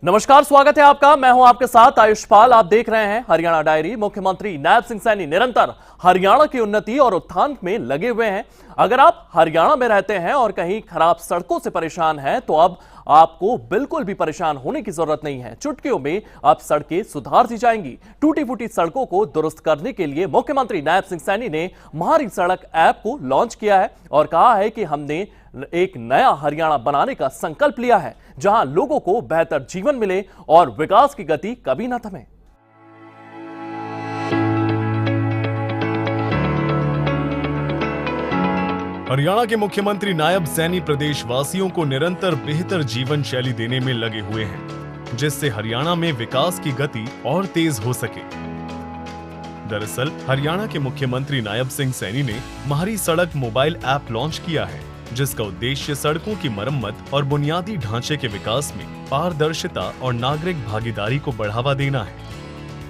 नमस्कार, स्वागत है आपका। मैं हूं आपके साथ आयुष्पाल। आप देख रहे हैं हरियाणा डायरी। मुख्यमंत्री नायब सिंह सैनी निरंतर हरियाणा की उन्नति और उत्थान में लगे हुए हैं। अगर आप हरियाणा में रहते हैं और कहीं खराब सड़कों से परेशान हैं तो अब आपको बिल्कुल भी परेशान होने की जरूरत नहीं है। चुटकियों में अब सड़कें सुधार दी जाएंगी। टूटी फूटी सड़कों को दुरुस्त करने के लिए मुख्यमंत्री नायब सिंह सैनी ने म्हारी सड़क ऐप को लॉन्च किया है और कहा है कि हमने एक नया हरियाणा बनाने का संकल्प लिया है, जहां लोगों को बेहतर जीवन मिले और विकास की गति कभी न थमे। हरियाणा के मुख्यमंत्री नायब सैनी प्रदेशवासियों को निरंतर बेहतर जीवन शैली देने में लगे हुए हैं, जिससे हरियाणा में विकास की गति और तेज हो सके। दरअसल हरियाणा के मुख्यमंत्री नायब सिंह सैनी ने म्हारी सड़क मोबाइल ऐप लॉन्च किया है, जिसका उद्देश्य सड़कों की मरम्मत और बुनियादी ढांचे के विकास में पारदर्शिता और नागरिक भागीदारी को बढ़ावा देना है।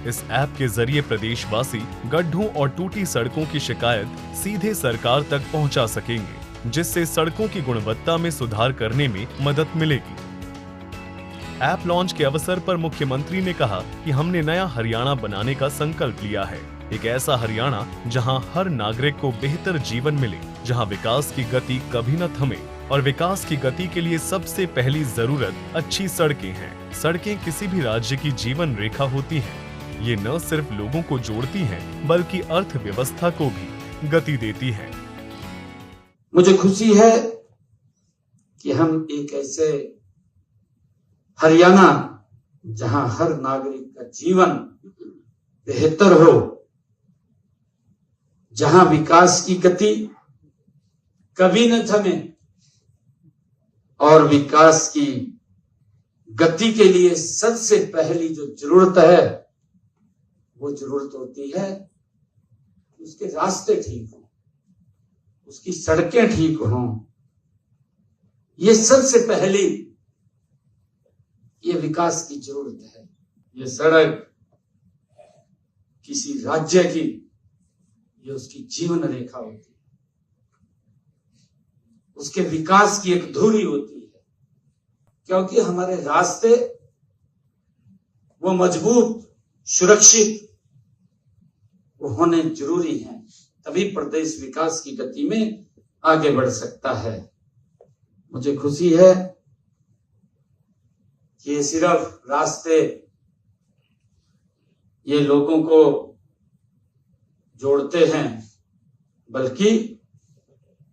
इस ऐप के जरिए प्रदेशवासी गड्ढों और टूटी सड़कों की शिकायत सीधे सरकार तक पहुंचा सकेंगे, जिससे सड़कों की गुणवत्ता में सुधार करने में मदद मिलेगी। ऐप लॉन्च के अवसर पर मुख्यमंत्री ने कहा कि हमने नया हरियाणा बनाने का संकल्प लिया है, एक ऐसा हरियाणा जहां हर नागरिक को बेहतर जीवन मिले, जहां विकास की गति कभी न थमे। और विकास की गति के लिए सबसे पहली जरूरत अच्छी सड़कें हैं। सड़कें किसी भी राज्य की जीवन रेखा होती हैं। ये न सिर्फ लोगों को जोड़ती हैं, बल्कि अर्थव्यवस्था को भी गति देती हैं। मुझे खुशी है कि हम एक ऐसे हरियाणा जहां हर नागरिक का जीवन बेहतर हो, जहां विकास की गति कभी न थमे और विकास की गति के लिए सबसे पहली जो जरूरत है वो जरूरत होती है उसके रास्ते ठीक हों, उसकी सड़कें ठीक हों। ये सबसे पहली ये विकास की जरूरत है। ये सड़क किसी राज्य की ये उसकी जीवन रेखा होती है, उसके विकास की एक धुरी होती है, क्योंकि हमारे रास्ते वो मजबूत सुरक्षित वो होने जरूरी हैं, तभी प्रदेश विकास की गति में आगे बढ़ सकता है। मुझे खुशी है कि ये सिर्फ रास्ते ये लोगों को जोड़ते हैं, बल्कि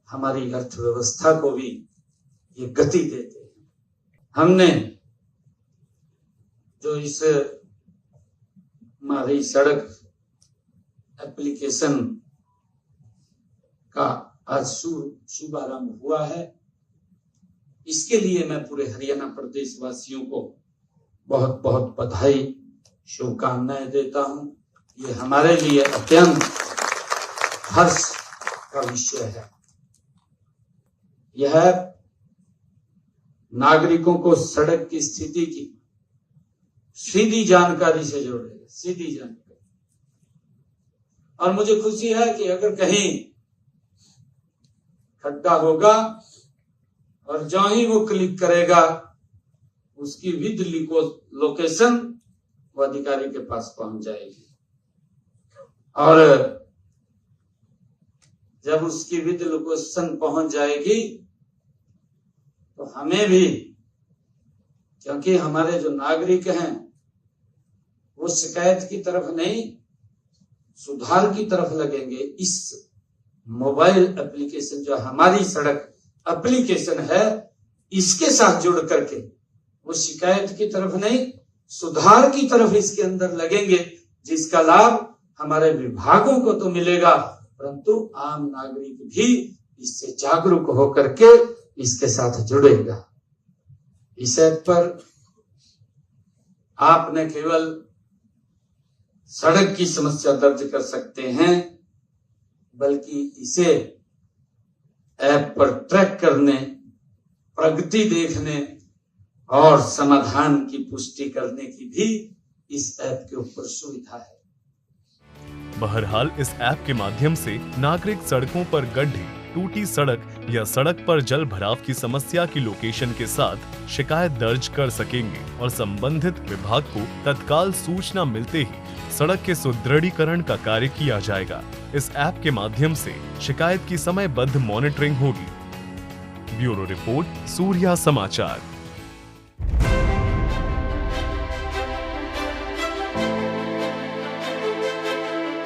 हमारी अर्थव्यवस्था को भी ये गति देते हैं। हमने जो इस म्हारी सड़क एप्लीकेशन का आज शुभारंभ हुआ है, इसके लिए मैं पूरे हरियाणा प्रदेश वासियों को बहुत बहुत बधाई शुभकामनाएं देता हूं। ये हमारे लिए अत्यंत हर्ष का विषय है। यह नागरिकों को सड़क की स्थिति की सीधी जानकारी से जोड़ेगा, सीधी जानकारी। और मुझे खुशी है कि अगर कहीं खड्डा होगा और जहां ही वो क्लिक करेगा उसकी विद लोकेशन वो अधिकारी के पास पहुंच जाएगी, और जब उसकी विद लोकेशन पहुंच जाएगी तो हमें भी, क्योंकि हमारे जो नागरिक हैं वो शिकायत की तरफ नहीं सुधार की तरफ लगेंगे। इस मोबाइल एप्लीकेशन जो हमारी सड़क एप्लीकेशन है इसके साथ जुड़ करके वो शिकायत की तरफ नहीं सुधार की तरफ इसके अंदर लगेंगे, जिसका लाभ हमारे विभागों को तो मिलेगा, परंतु आम नागरिक भी इससे जागरूक होकर के इसके साथ जुड़ेगा। इस ऐप पर आपने केवल सड़क की समस्या दर्ज कर सकते हैं, बल्कि इसे ऐप पर ट्रैक करने, प्रगति देखने और समाधान की पुष्टि करने की भी इस ऐप के ऊपर सुविधा है। बहरहाल इस ऐप के माध्यम से नागरिक सड़कों पर गड्ढे टूटी सड़क या सड़क पर जल भराव की समस्या की लोकेशन के साथ शिकायत दर्ज कर सकेंगे और संबंधित विभाग को तत्काल सूचना मिलते ही सड़क के सुदृढ़ीकरण का कार्य किया जाएगा। इस ऐप के माध्यम से शिकायत की समयबद्ध मॉनिटरिंग होगी। ब्यूरो रिपोर्ट, सूर्या समाचार।